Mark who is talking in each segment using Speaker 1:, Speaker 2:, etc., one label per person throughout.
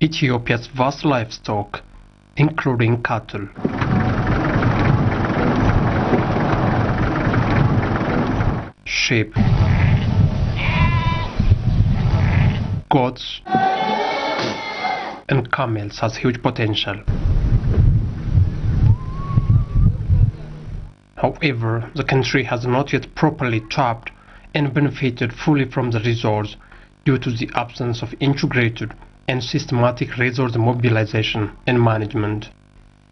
Speaker 1: Ethiopia's vast livestock, including cattle, sheep, goats, and camels, has huge potential. However, the country has not yet properly tapped and benefited fully from the resource due to the absence of integrated and systematic resource mobilization and management.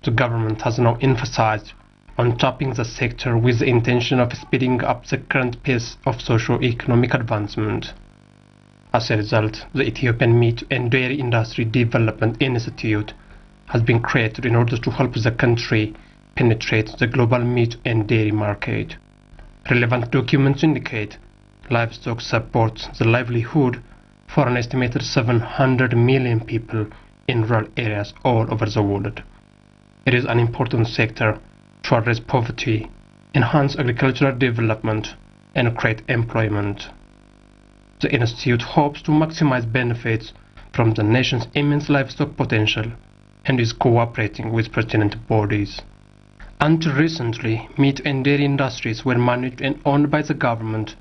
Speaker 1: The government has now emphasized on tapping the sector with the intention of speeding up the current pace of socio-economic advancement. As a result, the Ethiopian Meat and Dairy Industry Development Institute has been created in order to help the country penetrate the global meat and dairy market. Relevant documents indicate livestock supports the livelihood for an estimated 700 million people in rural areas all over the world. It is an important sector to address poverty, enhance agricultural development, and create employment. The Institute hopes to maximize benefits from the nation's immense livestock potential and is cooperating with pertinent bodies. Until recently, meat and dairy industries were managed and owned by the government,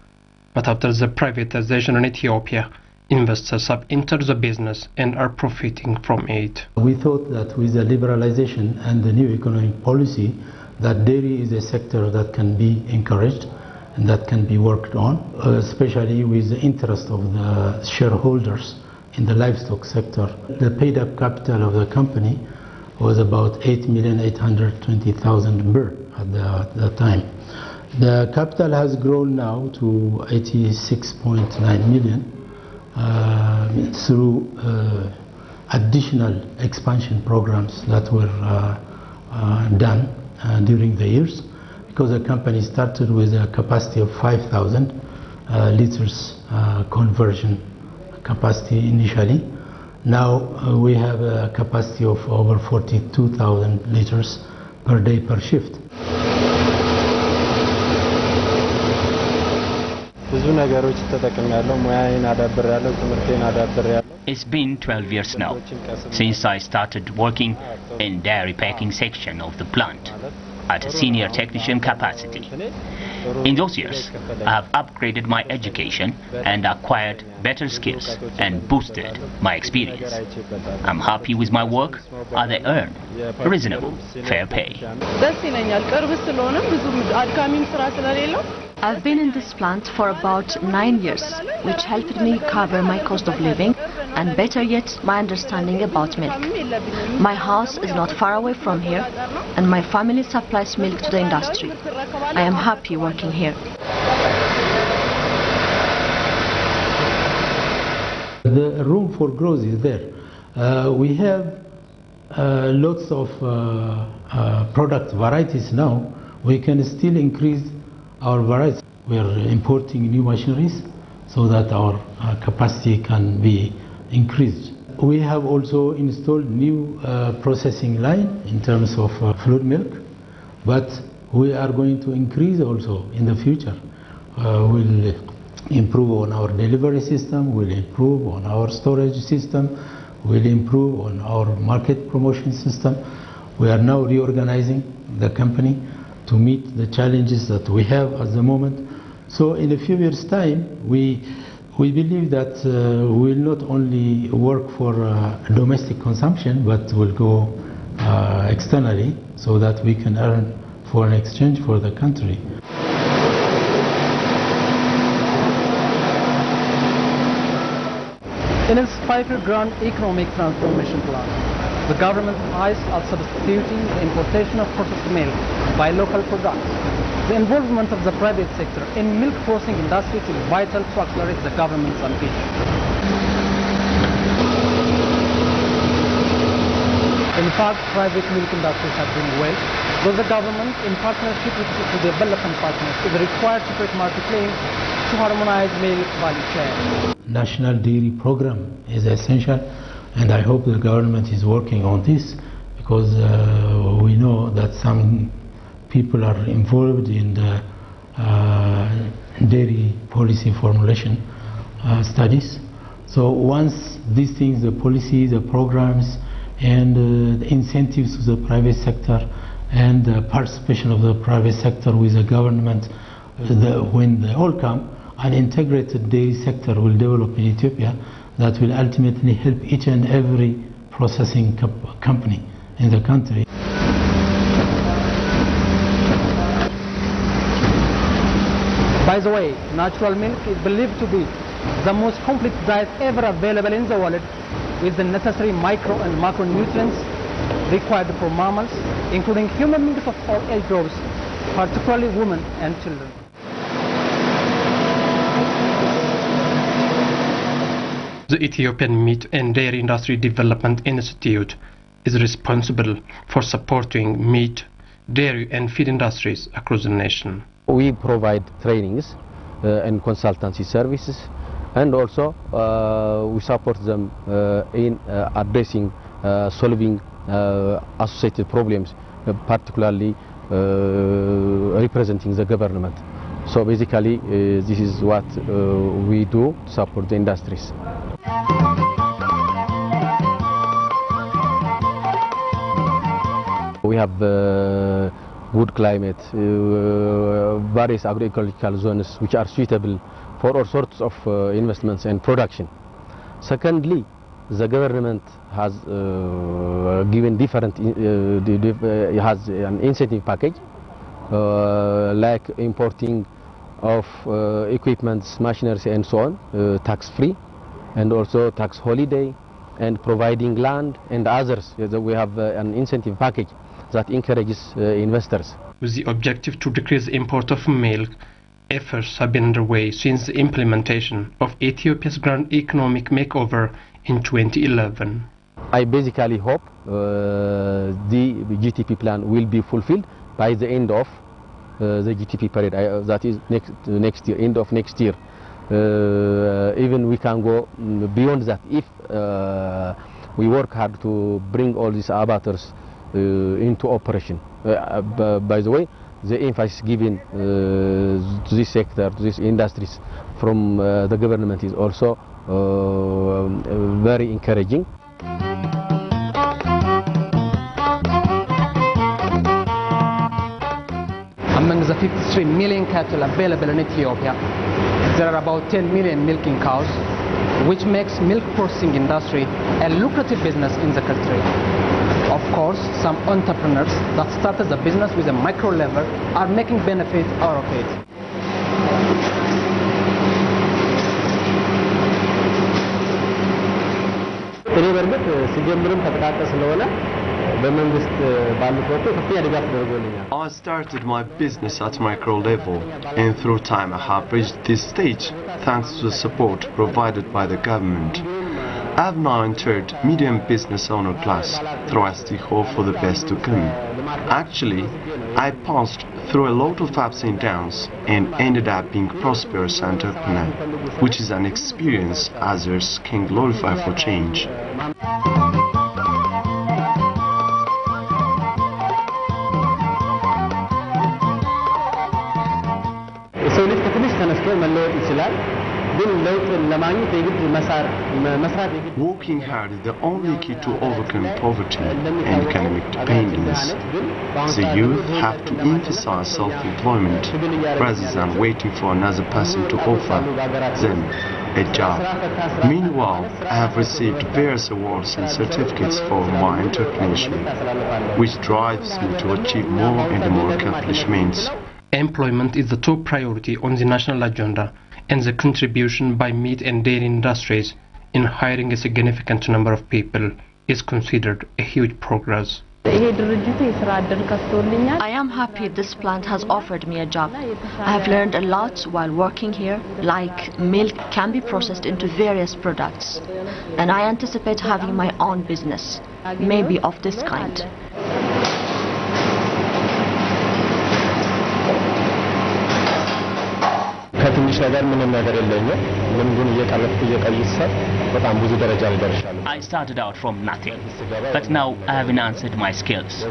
Speaker 1: but after the privatization in Ethiopia, investors have entered the business and are profiting from it.
Speaker 2: We thought that with the liberalization and the new economic policy, that dairy is a sector that can be encouraged and that can be worked on, especially with the interest of the shareholders in the livestock sector. The paid-up capital of the company was about 8,820,000 birr at the time. The capital has grown now to 86.9 million through additional expansion programs that were done during the years, because the company started with a capacity of 5,000 liters conversion capacity initially. Now we have a capacity of over 42,000 liters per day per shift.
Speaker 3: It's been 12 years now since I started working in dairy packing section of the plant at a senior technician capacity. In those years, I have upgraded my education and acquired better skills and boosted my experience. I'm happy with my work as I earn reasonable, fair pay.
Speaker 4: I've been in this plant for about 9 years, which helped me cover my cost of living and, better yet, my understanding about milk. My house is not far away from here and my family supplies milk to the industry. I am happy working here.
Speaker 2: The room for growth is there. We have lots of product varieties now. We can still increase our varieties. We are importing new machineries so that our capacity can be increased. We have also installed new processing line in terms of fluid milk, but we are going to increase also in the future. We'll improve on our delivery system, we'll improve on our storage system, we'll improve on our market promotion system. We are now reorganizing the company to meet the challenges that we have at the moment. So in a few years' time, we believe that we will not only work for domestic consumption, but will go externally so that we can earn foreign exchange for the country.
Speaker 5: In its 5-year grand economic transformation plan, the government eyes at substituting the importation of processed milk by local products. The involvement of the private sector in milk processing industries is vital to accelerate the government's ambition. In fact, private milk industries are doing well, though the government, in partnership with the development partners, is required to create market links to harmonize milk value chain.
Speaker 2: National dairy program is essential, and I hope the government is working on this, because we know that some people are involved in the dairy policy formulation studies. So once these things, the policies, the programs, and the incentives to the private sector, and the participation of the private sector with the government, when they all come, an integrated dairy sector will develop in Ethiopia that will ultimately help each and every processing company in the country.
Speaker 5: By the way, natural milk is believed to be the most complete diet ever available in the world, with the necessary micro and macronutrients required for mammals, including human beings of all age groups, particularly women and children.
Speaker 1: The Ethiopian Meat and Dairy Industry Development Institute is responsible for supporting meat, dairy and feed industries across the nation.
Speaker 6: We provide trainings and consultancy services, and also we support them in addressing, solving associated problems, particularly representing the government. So basically this is what we do to support the industries. We have good climate, various agricultural zones which are suitable for all sorts of investments and production. Secondly, the government has given different, has an incentive package, like importing of equipments, machinery and so on, tax-free, and also tax holiday, and providing land and others. We have an incentive package that encourages investors.
Speaker 1: With the objective to decrease the import of milk, efforts have been underway since the implementation of Ethiopia's Grand Economic Makeover in 2011.
Speaker 6: I basically hope the GTP plan will be fulfilled by the end of the GTP period, that is next year, end of next year. Even we can go beyond that if we work hard to bring all these abattoirs into operation. By the way, the emphasis given to this sector, to these industries from the government is also very encouraging.
Speaker 5: Among the 53 million cattle available in Ethiopia, there are about 10 million milking cows, which makes milk processing industry a lucrative business in the country. Of course, some entrepreneurs that started the business with a micro level are making benefit out of it.
Speaker 7: I started my business at micro level, and through time I have reached this stage thanks to the support provided by the government. I have now entered medium business owner class, though I still hope for the best to come. Actually, I passed through a lot of ups and downs and ended up being a prosperous entrepreneur, which is an experience others can glorify for change. Working hard is the only key to overcome poverty and economic dependence. The youth have to emphasize self-employment rather than waiting for another person to offer them a job. Meanwhile, I have received various awards and certificates for my entrepreneurship, which drives me to achieve more and more accomplishments.
Speaker 1: Employment is the top priority on the national agenda, and the contribution by meat and dairy industries in hiring a significant number of people is considered a huge progress.
Speaker 4: I am happy this plant has offered me a job. I have learned a lot while working here, like milk can be processed into various products, and I anticipate having my own business, maybe of this kind.
Speaker 3: I started out from nothing, but now I have enhanced my skills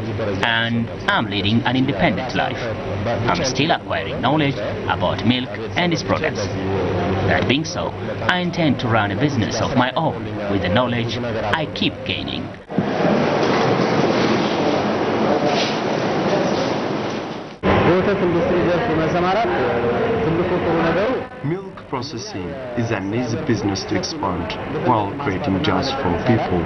Speaker 3: and I'm leading an independent life. I'm still acquiring knowledge about milk and its products. That being so, I intend to run a business of my own with the knowledge I keep gaining.
Speaker 7: Milk processing is an easy business to expand while creating jobs for people.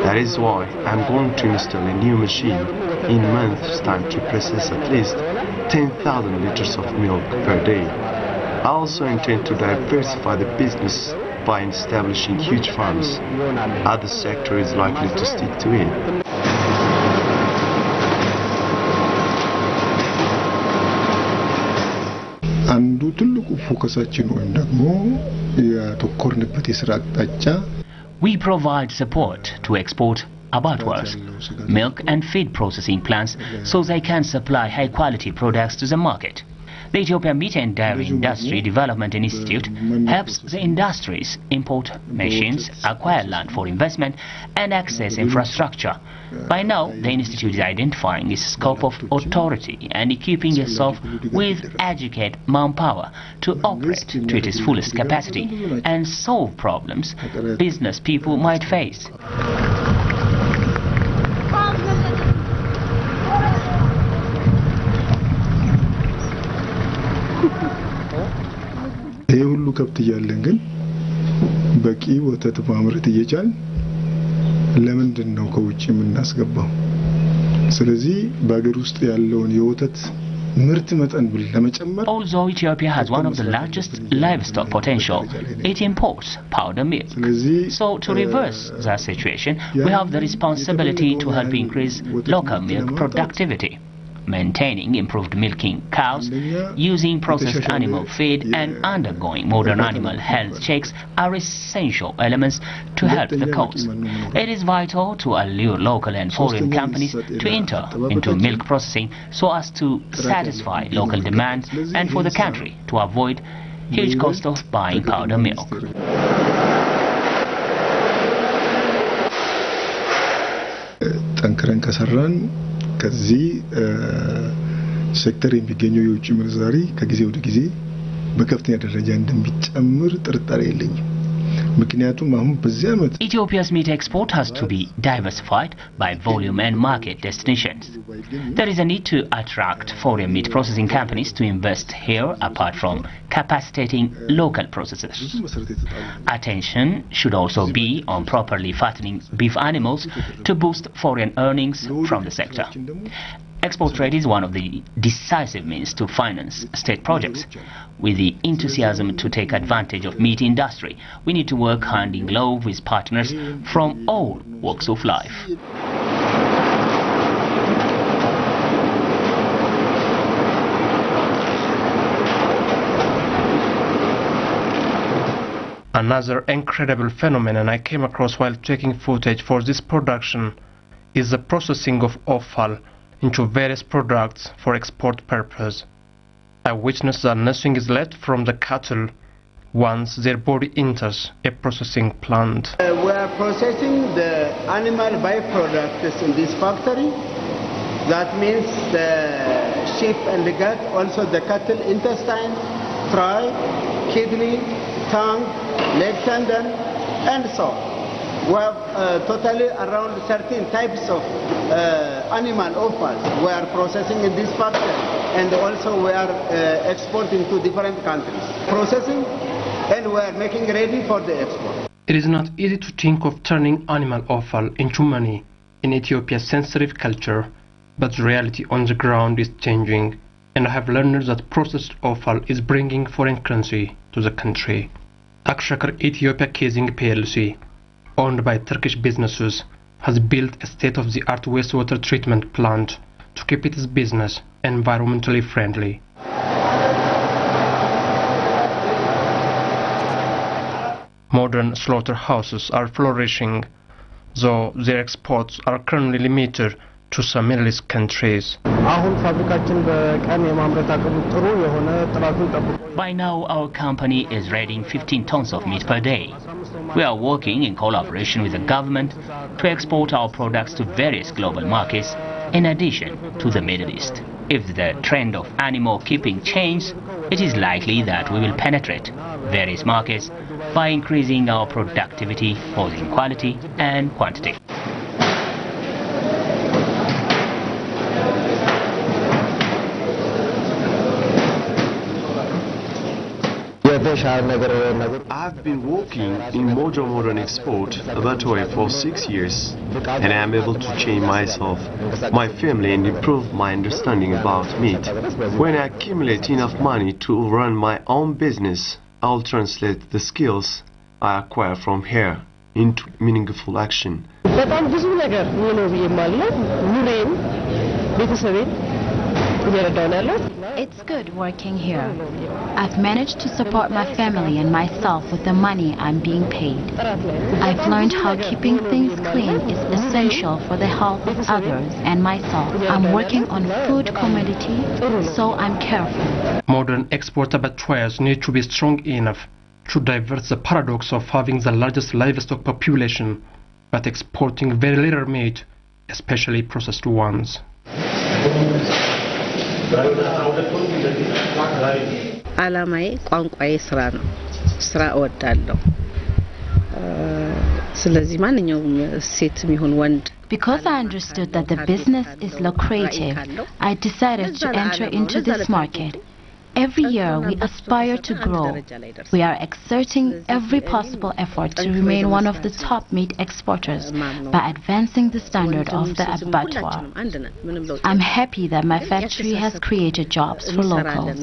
Speaker 7: That is why I'm going to install a new machine in a month's time to process at least 10,000 liters of milk per day. I also intend to diversify the business by establishing huge farms. Other sector is likely to stick to it.
Speaker 8: አንዱ ትልቁ ፎከሳችን ወይም ደግሞ ያተኮርንበት የሥራ አቅጣጫ
Speaker 3: We provide support to export abattoirs, milk and feed processing plants so they can supply high-quality products to the market. The Ethiopian Meat and Dairy Industry Development Institute helps the industries import machines, acquire land for investment, and access infrastructure. By now, the institute is identifying its scope of authority and equipping itself with educated manpower to operate to its fullest capacity and solve problems business people might face.
Speaker 8: ይሄ ሁሉ ከብት እያለን ግን በቂ ወተት ማምረት እየቻልን ለምንድን ነው ከውጭ የምናስገባው? ስለዚህ በአገር ውስጥ ያለውን የወተት ምርት መጠን ለመጨመር
Speaker 3: Although Ethiopia has one of the largest livestock potential, it imports powder milk. So to reverse that situation, we have the responsibility to help increase local milk productivity. Maintaining improved milking cows, using processed animal feed, and undergoing modern animal health checks are essential elements to help the cause. It is vital to allure local and foreign companies to enter into milk processing so as to satisfy local demand and for the country to avoid huge cost of buying powder milk.
Speaker 8: ጠንክረን ከሰራን ከዚህ ሴክተር የሚገኘው የውጭ ምንዛሪ ከጊዜ ወደ ጊዜ በከፍተኛ ደረጃ እንደሚጨምር ጥርጣሬ የለኝም። ምክንያቱም አሁን በዚህ ዓመት
Speaker 3: Ethiopia's meat export has to be diversified by volume and market destinations. There is a need to attract foreign meat processing companies to invest here apart from capacitating local processors. Attention should also be on properly fattening beef animals to boost foreign earnings from the sector. Export trade is one of the decisive means to finance state projects. With the enthusiasm to take advantage of meat industry, we need to work hand in glove with partners from all walks of life.
Speaker 1: Another incredible phenomenon I came across while taking footage for this production is the processing of offal into various products for export purpose. I witnessed that nothing is left from the cattle once their body enters a processing plant.
Speaker 9: We are processing the animal byproducts in this factory. That means the sheep and the gut, also the cattle intestine, thigh, kidney, tongue, leg tendon, and so on. We have totally around 13 types of animal offal we are processing in this factory, and also we are exporting to different countries. Processing, and we are making ready for the export.
Speaker 1: It is not easy to think of turning animal offal into money in Ethiopia's sensitive culture, but the reality on the ground is changing, and I have learned that processed offal is bringing foreign currency to the country. Akshakar Ethiopia Casing PLC, owned by Turkish businesses, has built a state-of-the-art wastewater treatment plant to keep its business environmentally friendly. Modern slaughterhouses are flourishing, though their exports are currently limited to some Middle East countries.
Speaker 3: By now, our company is rearing 15 tons of meat per day. We are working in collaboration with the government to export our products to various global markets in addition to the Middle East. If the trend of animal keeping changes, it is likely that we will penetrate various markets by increasing our productivity both in quality and quantity.
Speaker 7: I've been working in Mojo Modern Export Abattoir for 6 years, and I am able to change myself, my family, and improve my understanding about meat. When I accumulate enough money to run my own business, I'll translate the skills I acquire from here into meaningful action.
Speaker 10: It's good working here. I've managed to support my family and myself with the money I'm being paid. I've learned how keeping things clean is essential for the health of others and myself. I'm working on food commodity, so I'm careful.
Speaker 1: Modern export abattoirs need to be strong enough to divert the paradox of having the largest livestock population but exporting very little meat, especially processed ones.
Speaker 11: ዓላማዬ ቋንቋዬ ስራ ነው ስራ እወዳለሁ ስለዚህ ማንኛውም ሴትም ይሁን ወንድ
Speaker 10: Because I understood that the business is lucrative, I decided to enter into this market. Every year we aspire to grow. We are exerting every possible effort to remain one of the top meat exporters by advancing the standard of the abattoir. I'm happy that my factory has created jobs for locals.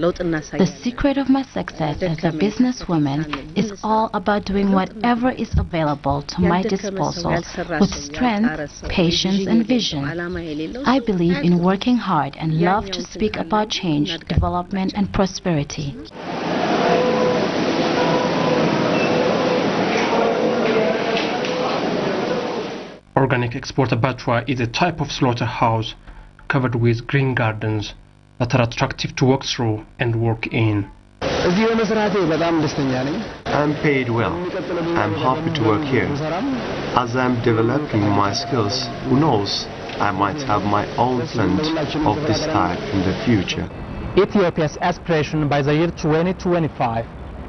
Speaker 10: The secret of my success as a businesswoman is all about doing whatever is available to my disposal with strength, patience and vision. I believe in working hard and love to speak about change, development and prosperity.
Speaker 1: Organic export abattoir is a type of slaughterhouse covered with green gardens that are attractive to walk through and work in.
Speaker 7: I'm paid well. I'm happy to work here. As I'm developing my skills, who knows, I might have my own plant of this type in the future.
Speaker 5: Ethiopia's aspiration by the year 2025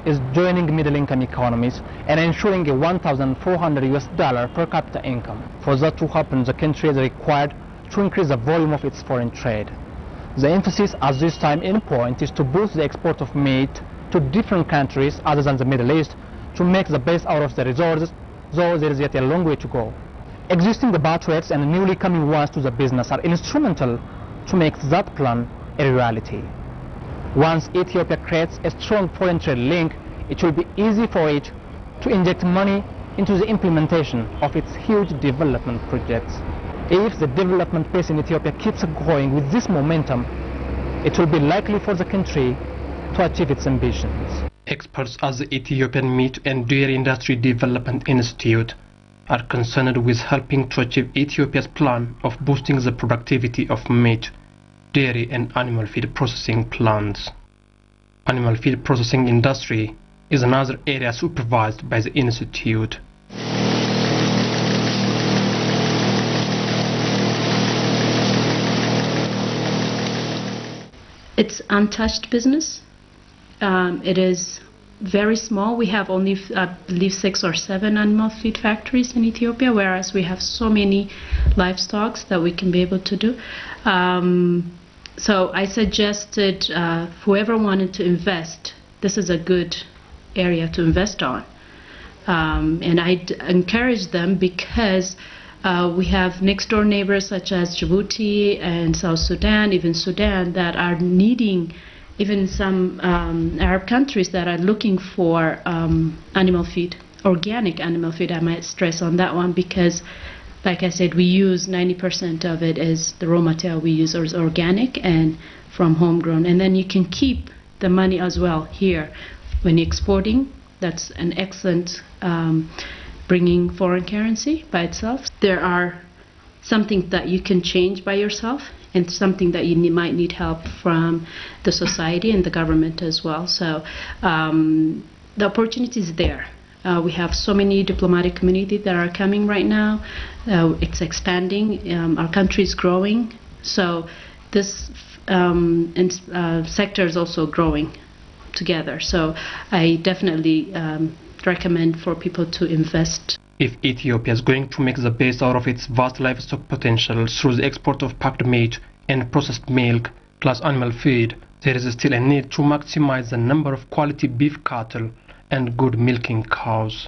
Speaker 5: is joining middle-income economies and ensuring a $1,400 per capita income. For that to happen, the country is required to increase the volume of its foreign trade. The emphasis at this time in point is to boost the export of meat to different countries other than the Middle East to make the best out of the resources, though there is yet a long way to go. Existing abattoirs and newly coming ones to the business are instrumental to make that plan a reality. Once Ethiopia creates a strong foreign trade link, it will be easy for it to inject money into the implementation of its huge development projects. If the development pace in Ethiopia keeps going with this momentum, it will be likely for the country to achieve its ambitions.
Speaker 1: Experts at the Ethiopian Meat and Dairy Industry Development Institute are concerned with helping to achieve Ethiopia's plan of boosting the productivity of meat, dairy and animal feed processing plants. Animal feed processing industry is another area supervised by the institute.
Speaker 12: It's untouched business. It is very small. We have only, I believe, 6 or 7 animal feed factories in Ethiopia, whereas we have so many livestock that we can be able to do. So I suggested whoever wanted to invest, this is a good area to invest on. And I encourage them because we have next door neighbors such as Djibouti and South Sudan, even Sudan, that are needing, even some Arab countries that are looking for animal feed, organic animal feed. I might stress on that one because, like I said, we use 90% of it as the raw material we use is organic and from homegrown. And then you can keep the money as well here when you're exporting. That's an excellent bringing foreign currency by itself. There are something that you can change by yourself and something that you might need help from the society and the government as well. So the opportunity is there. We have so many diplomatic community that are coming right now. It's expanding. Our country is growing. So this sector is also growing together. So I definitely recommend for people to invest.
Speaker 1: If Ethiopia is going to make the best out of its vast livestock potential through the export of packed meat and processed milk plus animal feed, there is still a need to maximize the number of quality beef cattle and good milking cows.